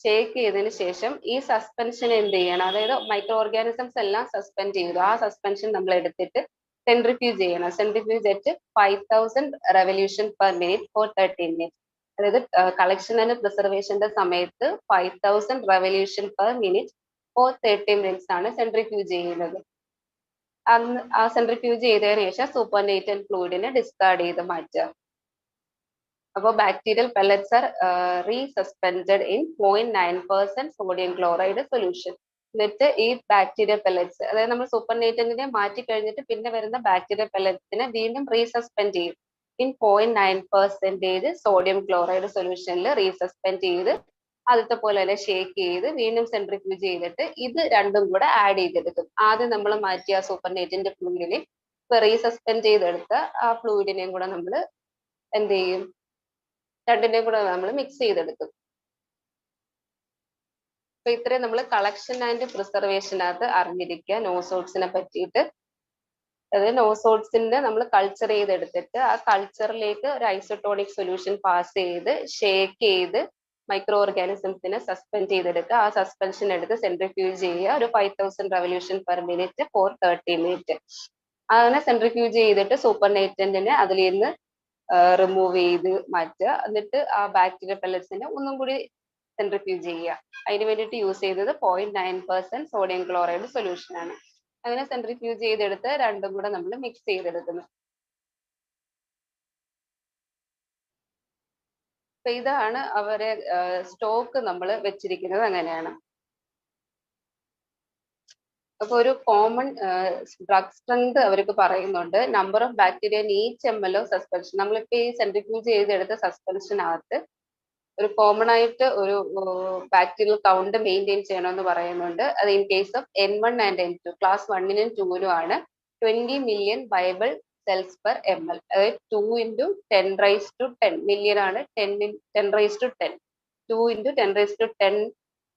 ഷേക്ക് ചെയ്തതിന് ശേഷം ഈ സസ്പെൻഷൻ എന്ത് ചെയ്യണം? അതായത് മൈക്രോ ഓർഗാനിസംസ് എല്ലാം സസ്പെൻഡ് ചെയ്തു. ആ സസ്പെൻഷൻ നമ്മൾ എടുത്തിട്ട് സെൻട്രിഫ്യൂജ് ചെയ്യണം. Centrifuge at 5000 revolution per minute for 30 minutes. അതായത് കളക്ഷൻ ആൻഡ് പ്രിസർവേഷന്റെ സമയത്ത് 5000 revolution per minute for 30 minutes ആണ് സെൻട്രിഫ്യൂജ് ചെയ്യുന്നത്. ആ സെൻട്രിഫ്യൂജ് ചെയ്തതിനു ശേഷം സൂപ്പർനേറ്റന്റ് ഫ്ലൂയിഡിനെ ഡിസ്കാർഡ് ചെയ്ത് മാറ്റുക. അപ്പോൾ bacterial pellets are resuspended in 0.9% sodium chloride solution. എന്നിട്ട് ഈ ബാക്ടീരിയൽ പെല്ലറ്റ്സ്, അതായത് നമ്മൾ സൂപ്പർനേറ്റന്റിനെ മാറ്റി കഴിഞ്ഞിട്ട് പിന്നെ വരുന്ന ബാക്ടീരിയൽ പെല്ലറ്റ്സിനെ വീണ്ടും റീസസ്പെൻഡ് ചെയ്യും. ഇൻ 0.9% സോഡിയം ക്ലോറൈഡ് സൊല്യൂഷനിൽ റീസസ്പെൻഡ് ചെയ്ത് ആദ്യത്തെ പോലെ തന്നെ ഷേക്ക് ചെയ്ത് വീണ്ടും സെൻട്രിഫ്യൂജ് ചെയ്തിട്ട് ഇത് രണ്ടും കൂടെ ആഡ് ചെയ്തെടുക്കും. ആദ്യം നമ്മൾ മാറ്റിയ സൂപ്പർനേറ്റന്റ് ഫ്ലൂയിഡിനെ റീസസ്പെൻഡ് ചെയ്തെടുത്ത ആ ഫ്ലൂയിഡിനെയും കൂടെ നമ്മൾ എന്ത് ചെയ്യും? രണ്ടിനെയും കൂടെ നമ്മൾ മിക്സ് ചെയ്തെടുക്കും. അപ്പൊ ഇത്രയും നമ്മൾ കളക്ഷൻ ആൻഡ് പ്രിസർവേഷനകത്ത് അറിഞ്ഞിരിക്കുക നോസോട്സിനെ പറ്റിയിട്ട്. അതായത് നോസോട്സിന്റെ നമ്മൾ കൾച്ചർ ചെയ്തെടുത്തിട്ട് ആ കൾച്ചറിലേക്ക് ഒരു ഐസോട്ടോണിക് സൊല്യൂഷൻ പാസ് ചെയ്ത് ഷേക്ക് ചെയ്ത് മൈക്രോ ഓർഗാനിസംസിനെ സസ്പെൻഡ് ചെയ്തെടുക്കുക. ആ സസ്പെൻഷൻ എടുത്ത് സെൻട്രിഫ്യൂജ് ചെയ്യുക ഒരു 5000 revolution per minute for 30 minutes. അങ്ങനെ സെൻട്രിഫ്യൂജ് ചെയ്തിട്ട് സൂപ്പർനേറ്റന്റിനെ അതിൽ നിന്ന് റിമൂവ് ചെയ്ത് മാറ്റുക. എന്നിട്ട് ആ ബാക്ടീരിയ പെല്ലറ്റ്സിനെ ഒന്നും കൂടി സെൻട്രിഫ്യൂജ് ചെയ്യുക. അതിന് വേണ്ടിയിട്ട് യൂസ് ചെയ്തത് 0.9% സോഡിയം ക്ലോറൈഡ് സൊല്യൂഷൻ ആണ്. അങ്ങനെ സെൻട്രിഫ്യൂജ് ചെയ്തെടുത്ത് രണ്ടും കൂടെ നമ്മൾ മിക്സ് ചെയ്തെടുക്കുന്നു. അപ്പൊ ഇതാണ് അവരെ സ്റ്റോക്ക് നമ്മൾ വെച്ചിരിക്കുന്നത് അങ്ങനെയാണ്. അപ്പൊ ഒരു കോമൺ ഡ്രഗ് സ്ട്രെങ്ത് അവർക്ക് പറയുന്നുണ്ട്. Number of bacteria in each ml of suspension. നമ്മളിപ്പോ ഈ സെൻട്രിഫ്യൂജ് ചെയ്തെടുത്ത സസ്പെൻഷനകത്ത് ഒരു കോമൺ ആയിട്ട് ഒരു ബാക്ടീരിയൽ കൗണ്ട് മെയിൻറ്റെയിൻ ചെയ്യണമെന്ന് പറയുന്നുണ്ട്. അത് in case of N1 and N2 class 1നും 2നും ആണ് 20 million viable cells per ml. അതായത് 2 into 10⁻10 million ആണ് 10⁻10. 2 into 10⁻10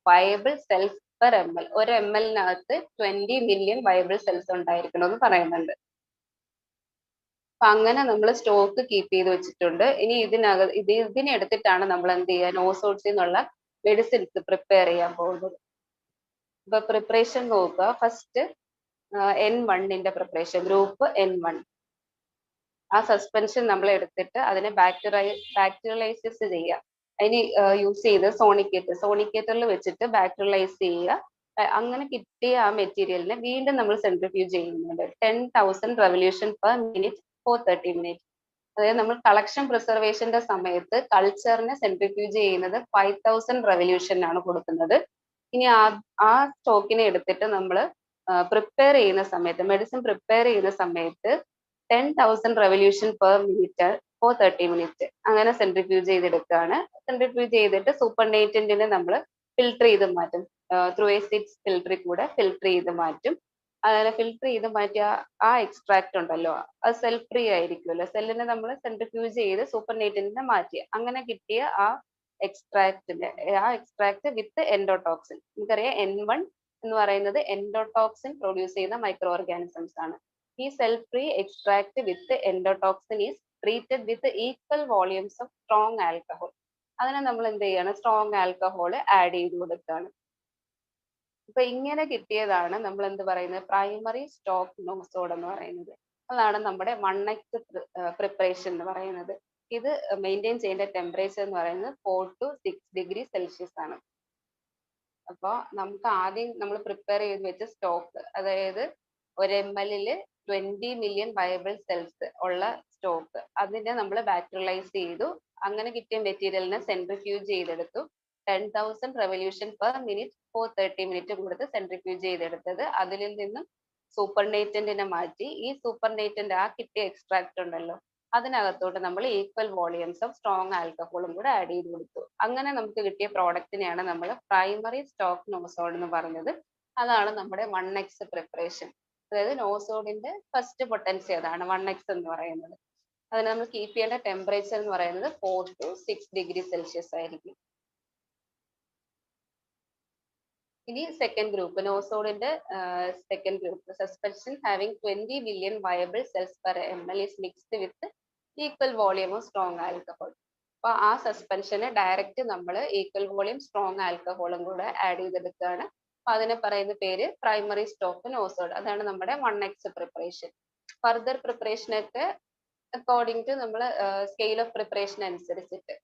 viable cells per ml. ഒരു ml-നകത്ത് 20 million viable cells ഉണ്ടായിരിക്കണമെന്ന് പറയുന്നുണ്ട്. അപ്പൊ അങ്ങനെ നമ്മൾ സ്റ്റോക്ക് കീപ്പ് ചെയ്ത് വെച്ചിട്ടുണ്ട്. ഇനി ഇതിനെ എടുത്തിട്ടാണ് നമ്മൾ എന്ത് ചെയ്യുക? നോസോട്സിൽ നിന്നുള്ള മെഡിസിൻസ് പ്രിപ്പയർ ചെയ്യാൻ പോകുന്നത്. ഇപ്പൊ പ്രിപ്പറേഷൻ നോക്കുക. ഫസ്റ്റ് N1ന്റെ പ്രിപ്പറേഷൻ, ഗ്രൂപ്പ് N1. ആ സസ്പെൻഷൻ നമ്മൾ എടുത്തിട്ട് അതിനെ ബാക്ടീരിയലൈസിസ് ചെയ്യുക. അതിന് യൂസ് ചെയ്ത് സോണിക്കേറ്ററിൽ വെച്ചിട്ട് ബാക്ടീരിയലൈസ് ചെയ്യുക. അങ്ങനെ കിട്ടിയ ആ മെറ്റീരിയലിനെ വീണ്ടും നമ്മൾ സെൻട്രിഫ്യൂജ് ചെയ്യുന്നുണ്ട് 10,000 revolution per minute for 30 minutes. അതായത് നമ്മൾ കളക്ഷൻ പ്രിസർവേഷന്റെ സമയത്ത് കൾച്ചറിനെ സെൻട്രിഫ്യൂജ് ചെയ്യുന്നത് 5000 revolution ആണ് കൊടുക്കുന്നത്. ഇനി ആ സ്റ്റോക്കിനെ എടുത്തിട്ട് നമ്മൾ പ്രിപ്പയർ ചെയ്യുന്ന സമയത്ത്, മെഡിസിൻ പ്രിപ്പയർ ചെയ്യുന്ന സമയത്ത് 10,000 revolution per minute for 30 minutes അങ്ങനെ സെൻട്രിഫ്യൂജ് ചെയ്തെടുക്കുകയാണ്. സെൻട്രിഫ്യൂജ് ചെയ്തിട്ട് സൂപ്പർനേറ്റന്റിനെ നമ്മൾ ഫിൽട്ടർ ചെയ്ത് മാറ്റും. ത്രൂ എ 6 ഫിൽറ്ററിൽ കൂടെ ഫിൽട്ടർ ചെയ്ത് മാറ്റും. അങ്ങനെ ഫിൽട്ടർ ചെയ്ത് മാറ്റിയ ആ എക്സ്ട്രാക്ട് ഉണ്ടല്ലോ, അത് സെൽ ഫ്രീ ആയിരിക്കുമല്ലോ. സെല്ലിനെ നമ്മൾ സെൻട്രിഫ്യൂജ് ചെയ്ത് സൂപ്പർനേറ്റന്റിനെ മാറ്റി അങ്ങനെ കിട്ടിയ ആ എക്സ്ട്രാക്ട് വിത്ത് എൻഡോടോക്സിൻ. നമുക്കറിയാം N1 എന്ന് പറയുന്നത് എൻഡോടോക്സിൻ പ്രൊഡ്യൂസ് ചെയ്യുന്ന മൈക്രോ ഓർഗാനിസംസ് ആണ്. ഈ cell free extract with endotoxin is treated with equal volumes of strong alcohol. അതിനെ നമ്മൾ എന്ത് ചെയ്യാണ്, സ്ട്രോങ് ആൽക്കഹോൾ ആഡ് ചെയ്ത് കൊടുക്കുകയാണ്. അപ്പൊ ഇങ്ങനെ കിട്ടിയതാണ് നമ്മൾ എന്ത് പറയുന്നത്, പ്രൈമറി സ്റ്റോക്ക് നോസോഡ് എന്ന് പറയുന്നത്. അതാണ് നമ്മുടെ 1x പ്രിപ്പറേഷൻ എന്ന് പറയുന്നത്. ഇത് മെയിൻറ്റെയിൻ ചെയ്യേണ്ട ടെമ്പറേച്ചർ എന്ന് പറയുന്നത് 4 to 6 ഡിഗ്രി സെൽഷ്യസ് ആണ്. അപ്പോൾ നമുക്ക് ആദ്യം നമ്മൾ പ്രിപ്പയർ ചെയ്ത് വെച്ച സ്റ്റോക്ക്, അതായത് 1 ml 20 മില്യൺ വയബിൾ സെൽസ് ഉള്ള സ്റ്റോക്ക്, അതിനെ നമ്മൾ ബാക്ടറലൈസ് ചെയ്തു. അങ്ങനെ കിട്ടിയ മെറ്റീരിയലിനെ സെൻട്രിഫ്യൂജ് ചെയ്തെടുത്തു. 10,000 revolution per minute for 30 minute കൊടുത്ത് സെൻട്രിഫ്യൂജ് ചെയ്തെടുത്തത്. അതിൽ നിന്നും സൂപ്പർനേറ്റന്റിനെ മാറ്റി ഈ സൂപ്പർനേറ്റന്റ് ആ കിട്ടിയ എക്സ്ട്രാക്ട് ഉണ്ടല്ലോ അതിനകത്തോട്ട് നമ്മൾ ഈക്വൽ വോളിയംസ് ഓഫ് സ്ട്രോങ് ആൽക്കഹോളും കൂടെ ആഡ് ചെയ്ത് കൊടുത്തു. അങ്ങനെ നമുക്ക് കിട്ടിയ പ്രോഡക്റ്റിനെയാണ് നമ്മൾ പ്രൈമറി സ്റ്റോക്ക് നോസോഡ് എന്ന് പറഞ്ഞത്. അതാണ് നമ്മുടെ 1x പ്രിപ്പറേഷൻ. അതായത് നോസോഡിന്റെ ഫസ്റ്റ് പൊട്ടൻസി അതാണ് 1x എന്ന് പറയുന്നത്. അതിന് നമ്മൾ കീപ്പ് ചെയ്യേണ്ട ടെമ്പറേച്ചർ എന്ന് പറയുന്നത് 4 to 6 ഡിഗ്രി സെൽഷ്യസ് ആയിരിക്കും. ഇനി സെക്കൻഡ് ഗ്രൂപ്പ്, നോസോഡിന്റെ second group, suspension having 20 million viable cells per ml is mixed with equal volume of strong alcohol. അപ്പൊ ആ സസ്പെൻഷന് ഡയറക്റ്റ് നമ്മൾ ഈക്വൽ വോളിയം സ്ട്രോങ് ആൽക്കഹോളും കൂടെ ആഡ് ചെയ്തെടുക്കുകയാണ്. അപ്പൊ അതിനെ പറയുന്ന പേര് പ്രൈമറി സ്റ്റോക്ക് നോസോഡ്. അതാണ് നമ്മുടെ 1x പ്രിപ്പറേഷൻ. ഫർദർ പ്രിപ്പറേഷനൊക്കെ അക്കോർഡിംഗ് ടു നമ്മൾ സ്കെയിൽ ഓഫ് പ്രിപ്പറേഷൻ അനുസരിച്ചിട്ട്,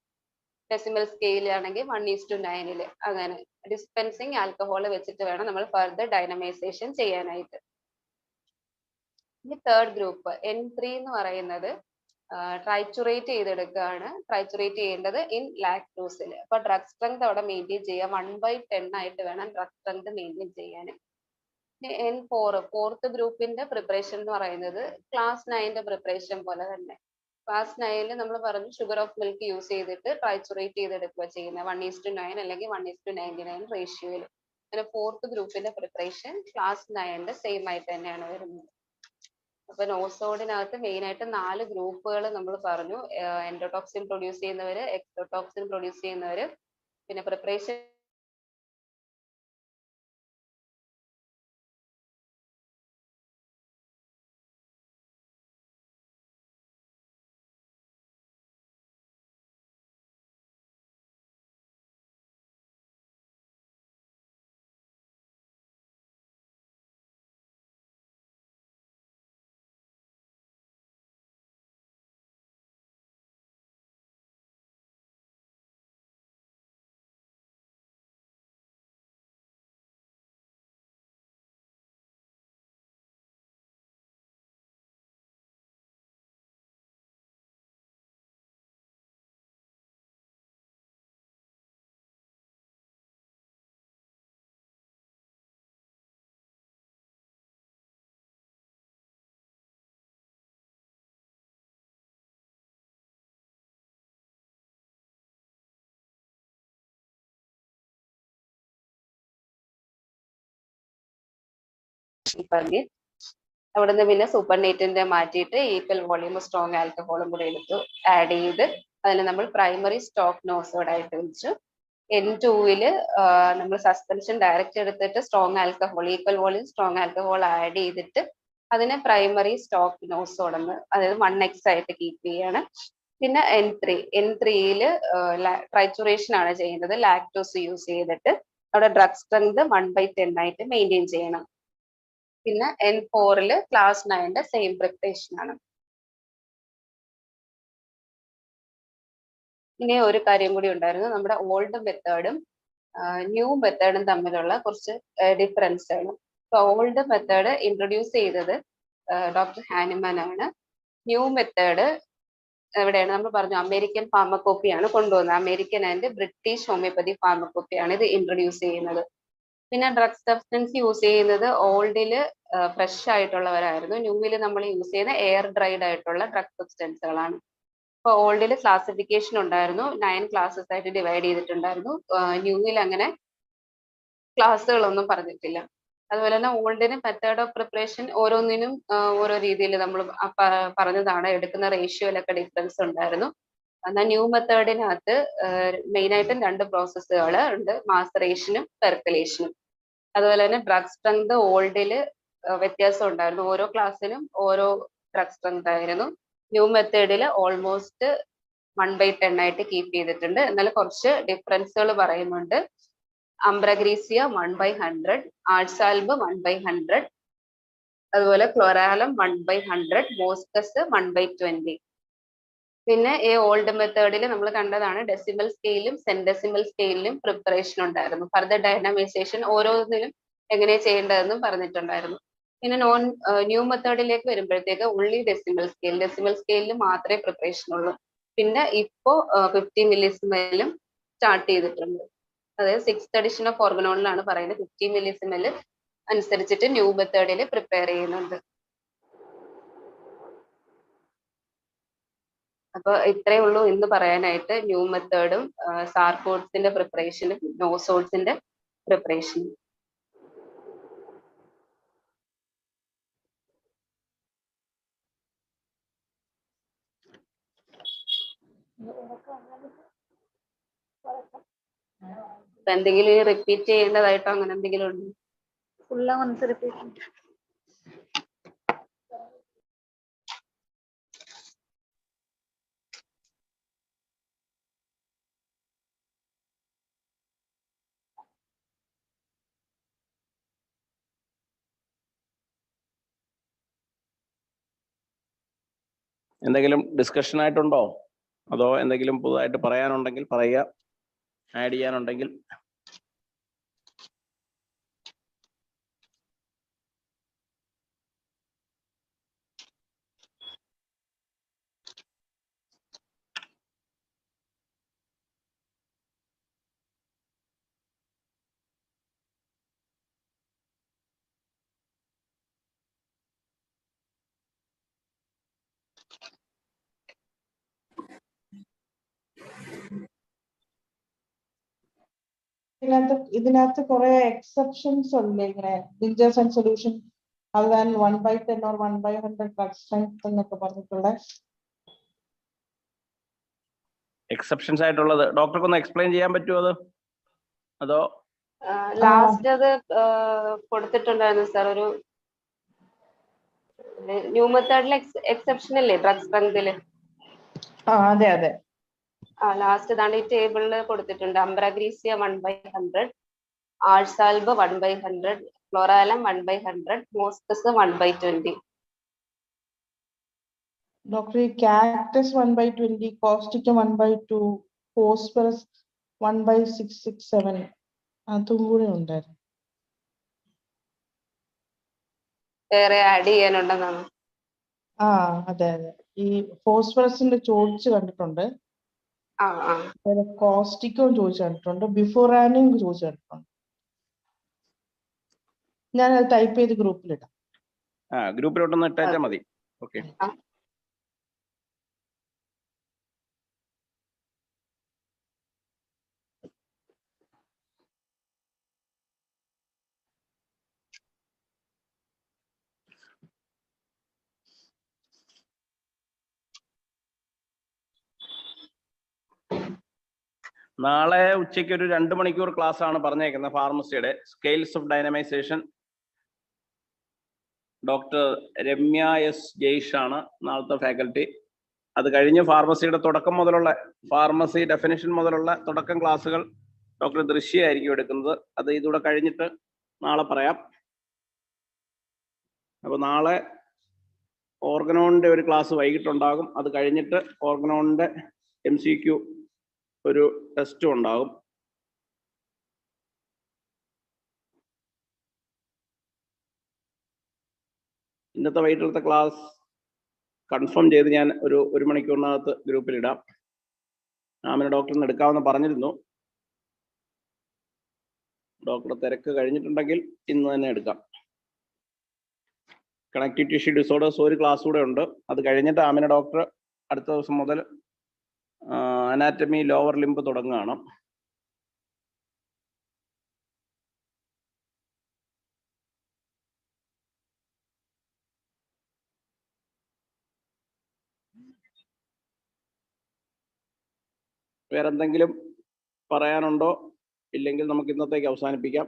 ഡെസിമൽ സ്കെയിൽ ആണെങ്കിൽ 1:9 അങ്ങനെ ഡിസ്പെൻസിങ് ആൽക്കഹോൾ വെച്ചിട്ട് വേണം നമ്മൾ ഫർദർ ഡൈനമൈസേഷൻ ചെയ്യാനായിട്ട്. ഇനി തേർഡ് ഗ്രൂപ്പ് N3 എന്ന് പറയുന്നത് ട്രൈച്ചുറേറ്റ് ചെയ്തെടുക്കുകയാണ്. ട്രൈച്ചുറേറ്റ് ചെയ്യേണ്ടത് ഇൻ ലാക്ടോസിൽ. അപ്പൊ ഡ്രഗ് സ്ട്രെങ്ത് അവിടെ മെയിൻറ്റെയിൻ ചെയ്യുക. 1/10 ആയിട്ട് വേണം ഡ്രഗ് സ്ട്രെങ്ത് മെയിൻറ്റെയിൻ ചെയ്യാൻ. N4 ഫോർത്ത് ഗ്രൂപ്പിന്റെ പ്രിപ്പറേഷൻ എന്ന് പറയുന്നത് ക്ലാസ് 9 പ്രിപ്പറേഷൻ പോലെ തന്നെ. ക്ലാസ് 9 നമ്മൾ പറഞ്ഞു ഷുഗർ ഓഫ് മിൽക്ക് യൂസ് ചെയ്തിട്ട് ട്രൈച്ചുറേറ്റ് ചെയ്തെടുക്കുക ചെയ്യുന്നത് 1:9 അല്ലെങ്കിൽ 1:99 റേഷ്യോയിൽ. അങ്ങനെ ഫോർത്ത് ഗ്രൂപ്പിന്റെ പ്രിപ്പറേഷൻ ക്ലാസ് 9 സെയിം ആയിട്ട് തന്നെയാണ് വരുന്നത്. അപ്പൊ നോസോഡിനകത്ത് മെയിൻ ആയിട്ട് 4 ഗ്രൂപ്പുകൾ നമ്മൾ പറഞ്ഞു. എൻഡോടോക്സിൻ പ്രൊഡ്യൂസ് ചെയ്യുന്നവര്, എക്സോടോക്സിൻ പ്രൊഡ്യൂസ് ചെയ്യുന്നവര്, പിന്നെ പ്രിപ്പറേഷൻ പറഞ്ഞ് അവിടുന്ന് പിന്നെ സൂപ്പർനേറ്റിന്റെ മാറ്റിയിട്ട് ഈക്വൽ വോളിയം സ്ട്രോങ് ആൽക്കഹോളും കൂടെ എടുത്തു ആഡ് ചെയ്ത് അതിന് നമ്മൾ പ്രൈമറി സ്റ്റോക്ക് നോസോഡ് ആയിട്ട് വെച്ചു. N2 നമ്മൾ സസ്പെൻഷൻ ഡയറക്റ്റ് എടുത്തിട്ട് strong alcohol, equal volume strong alcohol add ചെയ്തിട്ട് അതിനെ പ്രൈമറി സ്റ്റോക്ക് നോസോഡ് എന്ന്, അതായത് 1x ആയിട്ട് കീപ്പ് ചെയ്യാണ്. പിന്നെ N3 ട്രൈച്ചുറേഷൻ ആണ് ചെയ്യുന്നത് ലാക്ടോസ് യൂസ് ചെയ്തിട്ട്. അവിടെ ഡ്രഗ് സ്ട്രെങ്ത് 1/10 ആയിട്ട് മെയിൻറ്റെയിൻ ചെയ്യണം. പിന്നെ N4 ക്ലാസ് 9 സെയിം പ്രിപ്പറേഷൻ ആണ്. ഇനി ഒരു കാര്യം കൂടി ഉണ്ടായിരുന്നു, നമ്മുടെ ഓൾഡ് മെത്തേഡും ന്യൂ മെത്തേഡും തമ്മിലുള്ള കുറച്ച് ഡിഫറൻസ് ആണ്. ഓൾഡ് മെത്തേഡ് ഇൻട്രൊഡ്യൂസ് ചെയ്തത് ഡോക്ടർ ഹാനിമാൻ ആണ്. ന്യൂ മെത്തേഡ് എവിടെയാണ് നമ്മൾ പറഞ്ഞു അമേരിക്കൻ ഫാർമക്കോപ്പിയാണ് കൊണ്ടുവന്നത്. അമേരിക്കൻ ആൻഡ് ബ്രിട്ടീഷ് ഹോമിയോപ്പതി ഫാർമക്കോപ്പിയാണ് ഇത് ഇൻട്രൊഡ്യൂസ് ചെയ്യുന്നത്. പിന്നെ ഡ്രഗ് സബ്സ്റ്റൻസ് യൂസ് ചെയ്യുന്നത് ഓൾഡില് ഫ്രഷ് ആയിട്ടുള്ളവരായിരുന്നു. ന്യൂവിൽ നമ്മൾ യൂസ് ചെയ്യുന്ന എയർ ഡ്രൈഡ് ആയിട്ടുള്ള ഡ്രഗ് സബ്സ്റ്റൻസുകളാണ്. ഇപ്പൊ ഓൾഡില് ക്ലാസിഫിക്കേഷൻ ഉണ്ടായിരുന്നു, 9 ക്ലാസ്സസ് ആയിട്ട് ഡിവൈഡ് ചെയ്തിട്ടുണ്ടായിരുന്നു. ന്യൂവിൽ അങ്ങനെ ക്ലാസ്സുകളൊന്നും പറഞ്ഞിട്ടില്ല. അതുപോലെ തന്നെ ഓൾഡിന് മെത്തേഡ് ഓഫ് പ്രിപ്പറേഷൻ ഓരോന്നിനും ഓരോ രീതിയിൽ നമ്മൾ പറഞ്ഞതാണ്, എടുക്കുന്ന റേഷ്യോയിലൊക്കെ ഡിഫറൻസ് ഉണ്ടായിരുന്നു. എന്നാൽ ന്യൂ മെത്തേഡിനകത്ത് മെയിനായിട്ടും 2 പ്രോസസ്സുകൾ ഉണ്ട്, മാസറേഷനും പെർക്കലേഷനും. അതുപോലെ തന്നെ ഡ്രഗ് സ്ട്രെങ്ത് ഓൾഡില് വ്യത്യാസം ഉണ്ടായിരുന്നു, ഓരോ ക്ലാസ്സിലും ഓരോ ഡ്രഗ് സ്ട്രെങ്ത് ആയിരുന്നു. ന്യൂ മെത്തേഡിൽ ഓൾമോസ്റ്റ് 1/10 ആയിട്ട് കീപ്പ് ചെയ്തിട്ടുണ്ട്. എന്നാൽ കുറച്ച് ഡിഫറൻസുകൾ പറയുന്നുണ്ട്. അംബ്രഗ്രീസിയ 1/100, ആഴ്സാൽബ് 1/100, അതുപോലെ ക്ലോറാലം 1/100, മോസ്കസ് 1/20. പിന്നെ ഈ ഓൾഡ് മെത്തേഡിൽ നമ്മൾ കണ്ടതാണ് ഡെസിമൽ സ്കെയിലും സെന്റെസിമൽ സ്കെയിലും പ്രിപ്പറേഷൻ ഉണ്ടായിരുന്നു. ഫർദർ ഡൈനാമൈസേഷൻ ഓരോന്നിലും എങ്ങനെ ചെയ്യേണ്ടതെന്നും പറഞ്ഞിട്ടുണ്ടായിരുന്നു. പിന്നെ ന്യൂ മെത്തേഡിലേക്ക് വരുമ്പോഴത്തേക്ക് ഉള്ളി ഡെസിമൽ സ്കെയിലിൽ മാത്രമേ പ്രിപ്പറേഷൻ ഉള്ളൂ. പിന്നെ ഇപ്പോ 50 മില്ലിസിമലും സ്റ്റാർട്ട് ചെയ്തിട്ടുണ്ട്. അതായത് 6th എഡിഷൻ ഓഫ് ഓർഗനോണിലാണ് പറയുന്നത് 50 മില്ലിസിമൽ അനുസരിച്ചിട്ട് ന്യൂ മെത്തേഡിൽ പ്രിപ്പയർ ചെയ്യുന്നുണ്ട്. അപ്പൊ ഇത്രയേ ഉള്ളൂ ഇന്ന് പറയാനായിട്ട് ന്യൂ മെത്തേഡും സാർകോഡ്സിന്റെ പ്രിപ്പറേഷനും നോസോഡ്സിന്റെ പ്രിപ്പറേഷനും. എന്തെങ്കിലും റിപ്പീറ്റ് ചെയ്യേണ്ടതായിട്ടോ അങ്ങനെ എന്തെങ്കിലും ഉണ്ടോ? എന്തെങ്കിലും ഡിസ്കഷൻ ആയിട്ടുണ്ടോ? അതോ എന്തെങ്കിലും പുതുതായിട്ട് പറയാനുണ്ടെങ്കിൽ പറയുക, ആഡ് ചെയ്യാനുണ്ടെങ്കിൽ. ഇതിനകത്ത് കുറെ എക്സെപ്ഷൻസ് ഉണ്ട്. ഇങ്ങനെ ഡിഞ്ചേഴ്സ് and solution other than 1/10 or 1/100 drug strength എന്നൊക്കെ പറഞ്ഞിട്ടുള്ള എക്സെപ്ഷൻസ് ആയിട്ടുള്ളത് ഡോക്ടർക്ക് ഒന്ന് എക്സ്പ്ലെയിൻ ചെയ്യാൻ പറ്റുമോ അത്? അതോ ലാസ്റ്റ് അത് കൊടുത്തിട്ടുണ്ടായിരുന്നു സാർ. ഒരു ന്യൂ മെത്തേഡിലെ എക്സെപ്ഷൻ അല്ലേ ഡ്രഗ് സ്ട്രെങ്തില്? അതെ അതെ. ലാസ്റ്റ് ഇതാണ് ഈ ടേബിളിൽ കൊടുത്തിട്ടുണ്ട്. അംബ്രഗ്രീസിയ 1/100, ആഴ്സാൽബ് 1/100, ക്ലോറാലം 1/100, മോസ്കസ് 1/20. ഡോക്ടർ ഈ കാക്ടസ് 1/20, കോസ്റ്റിക്കം 1/2, ഫോസ്ഫറസ് 1/667 അതും കൂടെ ഉണ്ടായിരുന്നു. വേറെ ആഡ് ചെയ്യാനുണ്ടെന്നാണ്? അതെ അതെ. ഈ ഫോസ്ഫറസിന്റെ ചോദിച്ചു കണ്ടിട്ടുണ്ട്, കോസ്റ്റിക്കും ചോദിച്ചു കണ്ടിട്ടുണ്ട്, ബിഫോറാനും ചോദിച്ചു കണ്ടിട്ടുണ്ട്. ഞാനത് ടൈപ്പ് ചെയ്ത് ഗ്രൂപ്പിലിടാം. ഗ്രൂപ്പിലോട്ടൊന്ന് ഇട്ടാൽ മതി. ഓക്കെ. നാളെ ഉച്ചയ്ക്ക് ഒരു 2 മണിക്കൂർ ക്ലാസ് ആണ് പറഞ്ഞേക്കുന്നത് ഫാർമസിയുടെ scales of dynamisation. Doctor Ramya S Jaish ആണ് നാളത്തെ ഫാക്കൽറ്റി. അത് കഴിഞ്ഞ് ഫാർമസിയുടെ തുടക്കം മുതലുള്ള ഫാർമസി ഡെഫിനിഷൻ മുതലുള്ള തുടക്കം ക്ലാസ്സുകൾ ഡോക്ടർ ദൃശ്യമായിരിക്കും എടുക്കുന്നത്. അത് ഇതൂടെ കഴിഞ്ഞിട്ട് നാളെ പറയാം. അപ്പോൾ നാളെ ഓർഗനോണിന്റെ ഒരു ക്ലാസ് വൈകിട്ടുണ്ടാകും. അത് കഴിഞ്ഞിട്ട് ഓർഗനോണിന്റെ MCQ ഒരു ടെസ്റ്റും ഉണ്ടാകും. ഇന്നത്തെ വൈകിട്ടത്തെ ക്ലാസ് കൺഫേം ചെയ്ത് ഞാൻ ഒരു മണിക്കൂറിനകത്ത് ഗ്രൂപ്പിലിടാം. ആമിന ഡോക്ടറിന് എടുക്കാമെന്ന് പറഞ്ഞിരുന്നു. ഡോക്ടർ തിരക്ക് കഴിഞ്ഞിട്ടുണ്ടെങ്കിൽ ഇന്ന് തന്നെ എടുക്കാം. കണക്റ്റീവ് ടിഷ്യൂ ഡിസോർഡേഴ്സ് ഒരു ക്ലാസ് കൂടെ ഉണ്ട്. അത് കഴിഞ്ഞിട്ട് ആമിന ഡോക്ടർ അടുത്ത ദിവസം മുതൽ അനാറ്റമി ലോവർ ലിംബ് തുടങ്ങുകയാണ്. വേറെന്തെങ്കിലും പറയാനുണ്ടോ? ഇല്ലെങ്കിൽ നമുക്ക് ഇന്നത്തേക്ക് അവസാനിപ്പിക്കാം.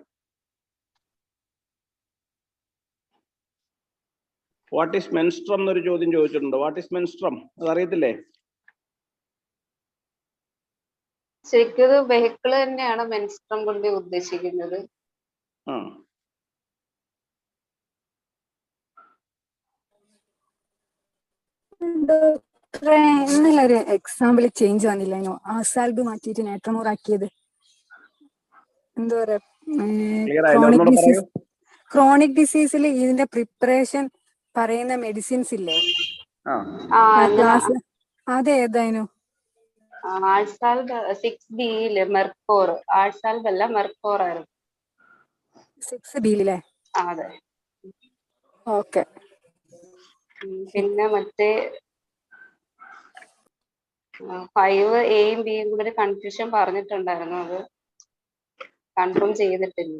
വാട്ട് ഈസ് മെൻസ്ട്രം എന്നൊരു ചോദ്യം ചോദിച്ചിട്ടുണ്ട്. What is menstruum? അത് അറിയത്തില്ലേ? ശരിക്കും ഇത് വെഹിക്കിൾ തന്നെയാണ് മെൻസ്ട്രം കൊണ്ട് ഉദ്ദേശിക്കുന്നത്. ആ ഇന്നലെ ഒരു എക്സാമ്പിൾ ചേഞ്ച് വന്നില്ലായിരുന്നു. ആസാൽബ് മാറ്റിയിട്ട് നേട്രമോർ ആക്കിയത്. എന്താ പറയാ, ക്ലിയർ ആയില്ല, ഒന്നുകൂടെ പറയൂ. ക്രോണിക് ഡിസീസിൽ ഇതിന്റെ പ്രിപ്പറേഷൻ പറയുന്ന മെഡിസിൻസ് ഇല്ലേ, ക്ലാസ് അതേതായിരുന്നു? ആഴ്സാൽബ് 6B മെർക്കോർ. ആഴ്സാൽബ് അല്ല, മെർക്കോർ ആയിരുന്നു. 6B അതെ. ഓക്കെ. പിന്നെ മറ്റേ 5Aയും Bയും കൂടെ കൺഫ്യൂഷൻ പറഞ്ഞിട്ടുണ്ടായിരുന്നു. അത് കൺഫേം ചെയ്തിട്ടില്ല.